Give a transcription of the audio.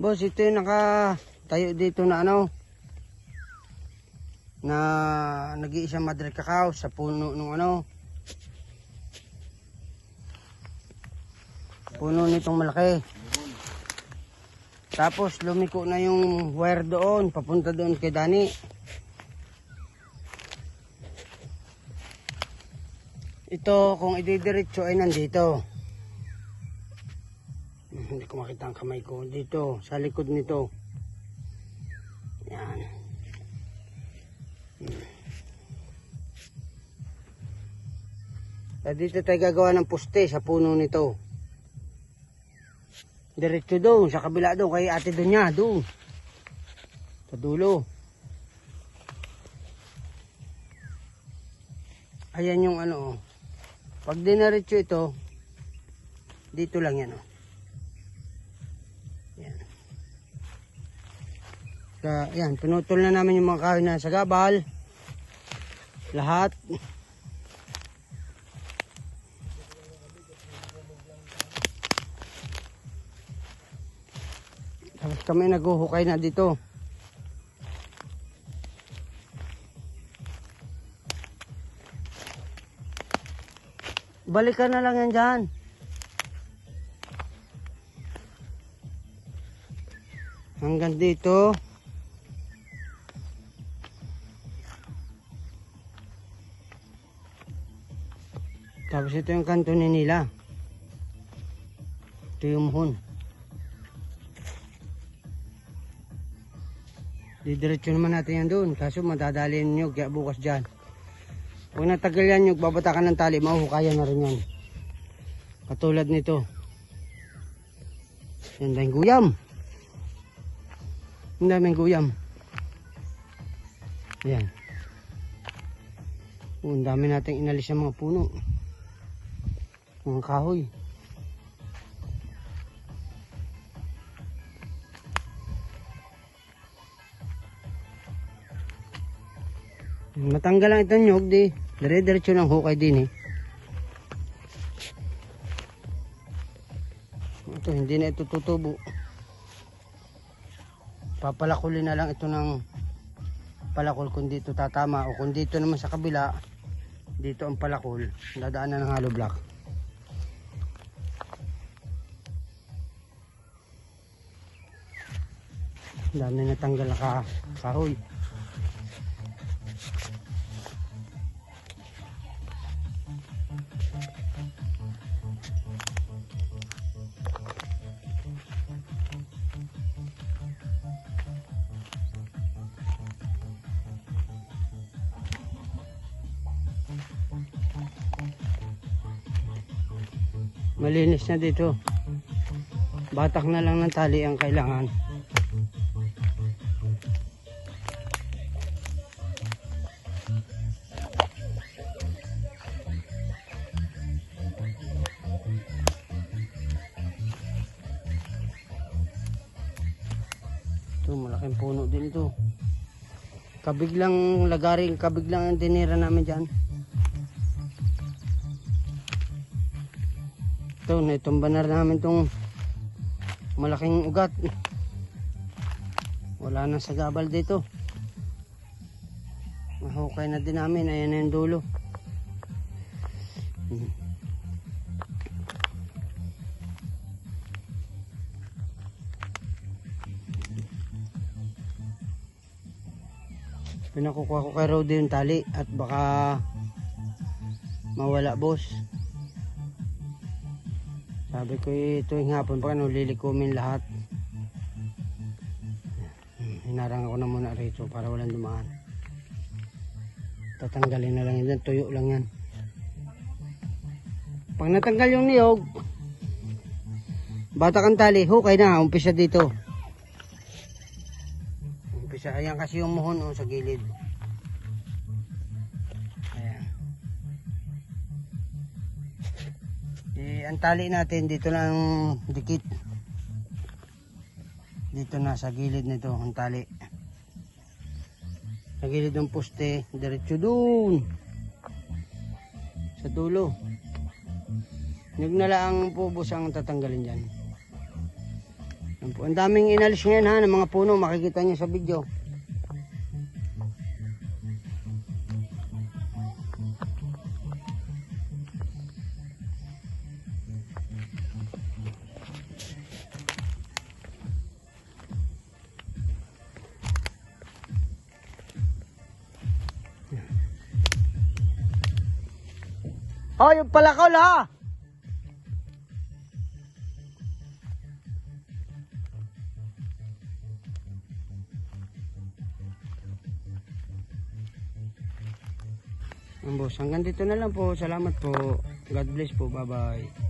Boss, ito yung nakatayo dito na na nag-iisang madre cacao sa puno nung puno nitong malaki. Tapos lumiko na yung wire doon, papunta doon kay Dani. Ito kung ididiretso ay nandito. Hindi ko makita ang kamay ko. Dito, sa likod nito. Yan. Dito tayo gagawa ng poste sa puno nito. Diretso doon, sa kabila doon, kay ate doon niya, doon. Sa dulo. Ayan yung Pag dinaretso ito, dito lang yan Yan. Yan, pinutol na namin yung mga kahoy na sa gabal. Lahat. Tapos kami naghuhukay na dito. Balikan na lang yan dyan. Hanggang dito. Tapos ito yung kanto nila. Ito yung muhon. Didiretso naman natin yan doon. Kaso madadalhin nyo kaya bukas dyan. Pag natagal yan nyo, babatakan ng tali, mahuhukayan na rin yan. Katulad nito. Yan daming guyam. Ang daming guyam. Ayan. Ang dami nating inalis ng mga puno. Mga kahoy. Matanggal lang itong nyug, dire-diretso ng hukay din Ito, hindi na ito tutubo. Papalakulin na lang ito ng palakol kung dito tatama, o kung dito naman sa kabila, dito ang palakol, dadaan na ng hollow block. Dami na tanggal na kahoy. Malinis na dito. Batak na lang ng tali ang kailangan. Ito, malaking puno din ito. Kabiglang lagaring, kabiglang ang dinira namin dyan. Ito, naitumba na namin itong malaking ugat. Wala na sa gabal dito. Mahukay na din namin. Ayan na yung dulo. Pinakukuha ko kay Rodi yung tali at baka mawala, boss. Sabi ko tuwing hapon pa lilikumin lahat. Hinarang ako na muna rito para walang dumaan. Tatanggalin na lang yan, tuyo lang yan. Pag natanggal yung niyog, batak ang tali, hukay na, umpisa dito. Umpisa, ayan kasi yung muhon sa gilid. Ayan. Ang tali natin dito lang dikit. Dito na sa gilid nito ang tali. Sa gilid ng poste, diretso doon sa dulo. Nyug na lang po, boss, ang tatanggalin dyan. Yan po. Ang daming inalis ngayon ha, ng mga puno, makikita niyo sa video. Oh, yung palakaw ha! Boss, hanggang dito na lang po. Salamat po. God bless po. Bye-bye.